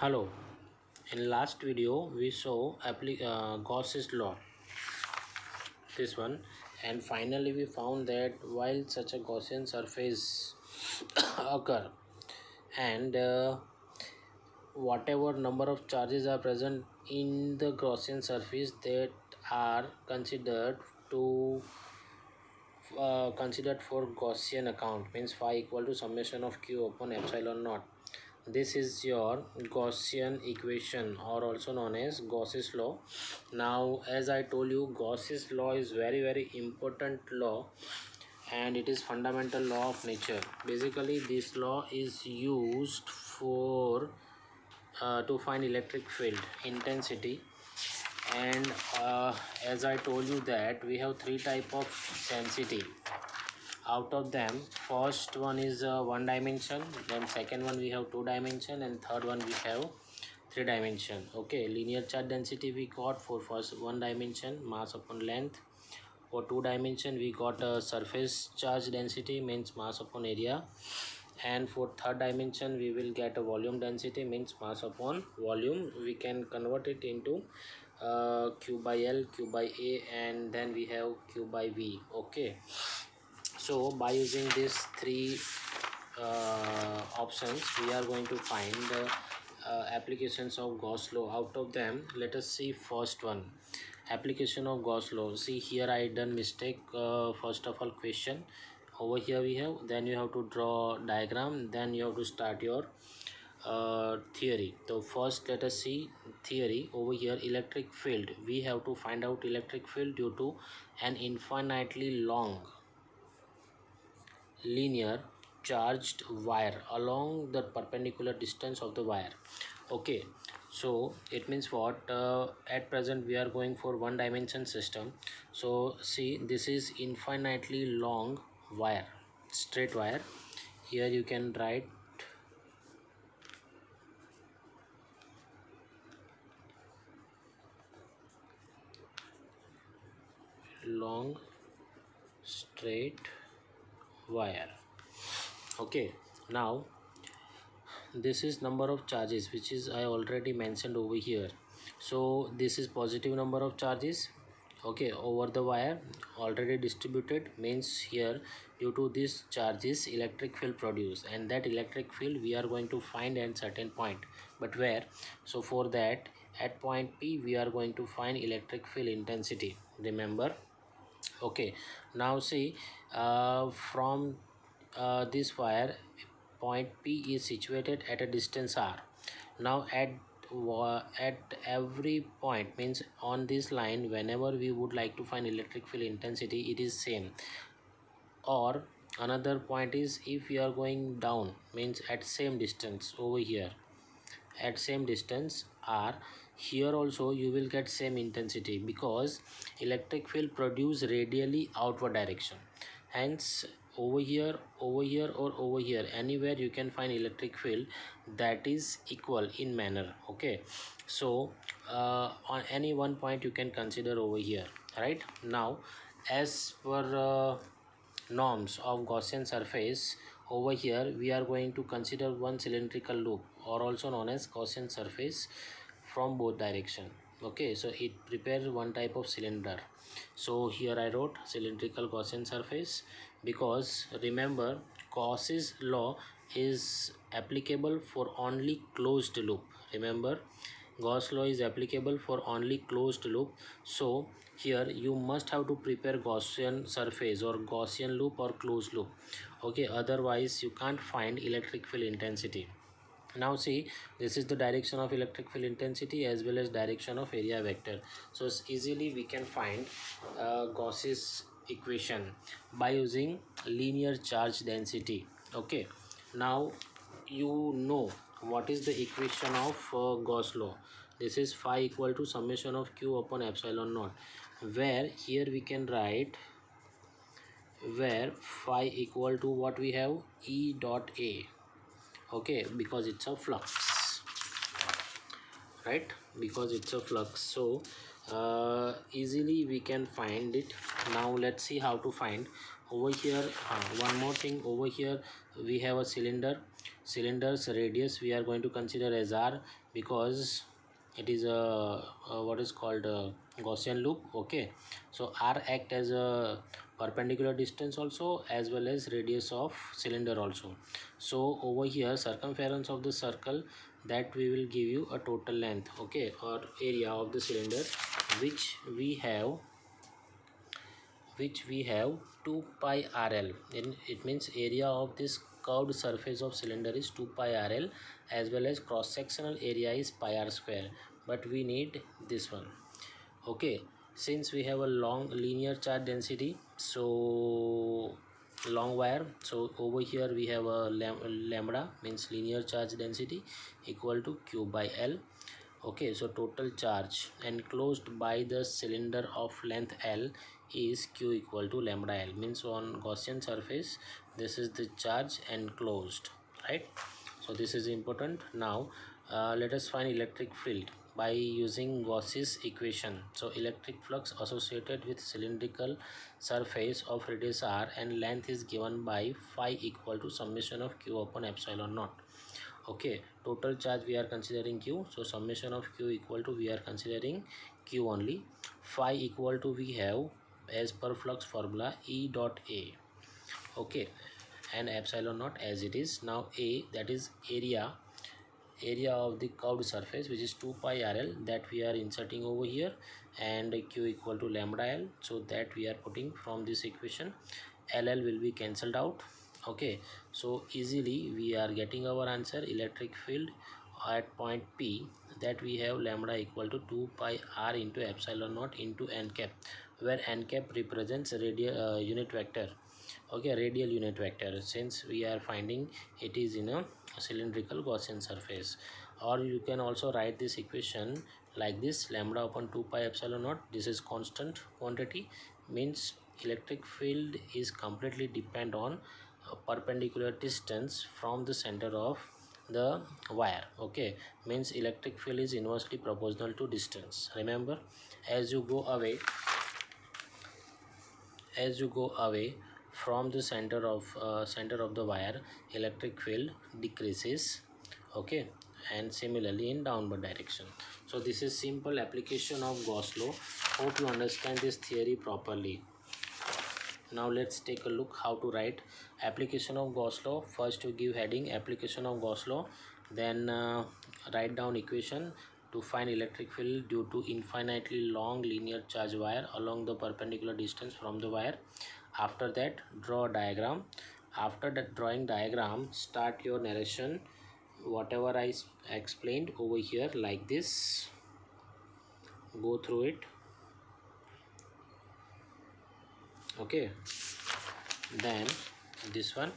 Hello. In last video we saw Gauss's law, this one, and finally we found that while such a Gaussian surface occur and whatever number of charges are present in the Gaussian surface that are considered for Gaussian account, means phi equal to summation of q upon epsilon naught. This is your Gaussian equation, or also known as Gauss's law. Now as I told you, Gauss's law is very important law, and it is fundamental law of nature. Basically this law is used for to find electric field intensity. And as I told you that we have three type of density. Out of them, first one is one dimension, then second one we have two dimension, and third one we have three dimension. Okay, linear charge density we got for first one dimension, mass upon length. For two dimension we got a surface charge density, means mass upon area. And for third dimension we will get a volume density, means mass upon volume. We can convert it into q by l, q by a, and then we have q by v. Okay, so by using these three options we are going to find applications of Gauss law. Out of them, let us see first one, application of Gauss law. See here I done mistake. First of all, question over here we have, then you have to draw diagram, then you have to start your theory. So first let us see theory. Over here, electric field, we have to find out electric field due to an infinitely long linear charged wire along the perpendicular distance of the wire. Okay, so it means what, at present we are going for one dimension system. So see, this is infinitely long wire, straight wire. Here you can write long straight wire. Okay, now this is number of charges, which is I already mentioned over here. So this is positive number of charges, okay, over the wire, already distributed, means here due to this charges electric field produced, and that electric field we are going to find at certain point. But where? So for that, at point P we are going to find electric field intensity, remember. Okay, now see, from this wire, point P is situated at a distance r. Now at every point, means on this line, whenever we would like to find electric field intensity, it is same. Or another point is, if we are going down, means at same distance over here, at same distance r, here also you will get same intensity, because electric field produce radially outward direction. Hence over here, or over here, anywhere you can find electric field that is equal in manner. Okay, so on any one point you can consider over here, right? Now as per norms of Gaussian surface, over here we are going to consider one cylindrical loop, or also known as Gaussian surface, from both direction. Okay, so it prepares one type of cylinder. So here I wrote cylindrical Gaussian surface, because remember Gauss's law is applicable for only closed loop. Remember, Gauss law is applicable for only closed loop. So here you must have to prepare Gaussian surface or Gaussian loop or closed loop. Okay, otherwise you can't find electric field intensity. Now see, this is the direction of electric field intensity as well as direction of area vector. So easily we can find Gauss's equation by using linear charge density. Okay, now you know what is the equation of Gauss law. This is phi equal to summation of q upon epsilon naught, where here we can write, where phi equal to what we have, E dot A. Okay, because it's a flux, right? Because it's a flux, so easily we can find it. Now let's see how to find. Over here, one more thing, over here we have a cylinder, cylinder's radius we are going to consider as r, because it is a what is called a Gaussian loop. Okay, so r act as a perpendicular distance also as well as radius of cylinder also. So over here circumference of the circle, that we will give you a total length, okay, or area of the cylinder, which we have 2 pi rl. It means area of this curved surface of cylinder is 2 pi rl, as well as cross sectional area is pi r square, but we need this one. Okay, since we have a long linear charge density, so long wire, so over here we have a lambda, means linear charge density, equal to q by l. Okay, so total charge enclosed by the cylinder of length l is q equal to lambda l, means on Gaussian surface this is the charge enclosed, right? So this is important. Now let us find electric field by using Gauss's equation. So electric flux associated with cylindrical surface of radius r and length is given by phi equal to summation of q upon epsilon naught. Okay, total charge we are considering q, so summation of q equal to, we are considering q only. Phi equal to, we have as per flux formula E dot A. Okay, and epsilon naught as it is. Now A, that is area of the curved surface, which is 2 pi rl, that we are inserting over here, and q equal to lambda l, so that we are putting from this equation. LL will be cancelled out. Okay, so easily we are getting our answer, electric field at point P, that we have lambda equal to 2 pi r into epsilon naught into n cap, where n cap represents radial unit vector. Okay, radial unit vector, since we are finding it is in a cylindrical Gaussian surface. Or you can also write this equation like this, lambda upon 2 pi epsilon naught, this is constant quantity, means electric field is completely depend on a perpendicular distance from the center of the wire. Okay, means electric field is inversely proportional to distance. Remember, as you go away from the center of the wire, electric field decreases. Okay, and similarly in downward direction. So this is simple application of Gauss law. Hope you understand this theory properly. Now let's take a look how to write application of Gauss law. First you give heading application of Gauss law, then write down equation to find electric field due to infinitely long linear charge wire along the perpendicular distance from the wire. After that, draw a diagram. After that drawing diagram, start your narration, whatever I explained over here, like this. Go through it. Okay, then this one,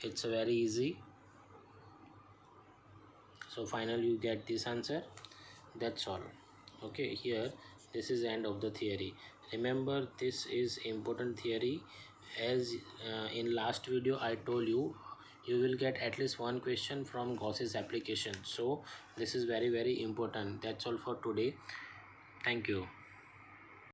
it's very easy. So finally you get this answer. That's all. Okay, here this is end of the theory. Remember, this is important theory, as in last video I told you, you will get at least one question from Gauss's application. So this is very important. That's all for today. Thank you.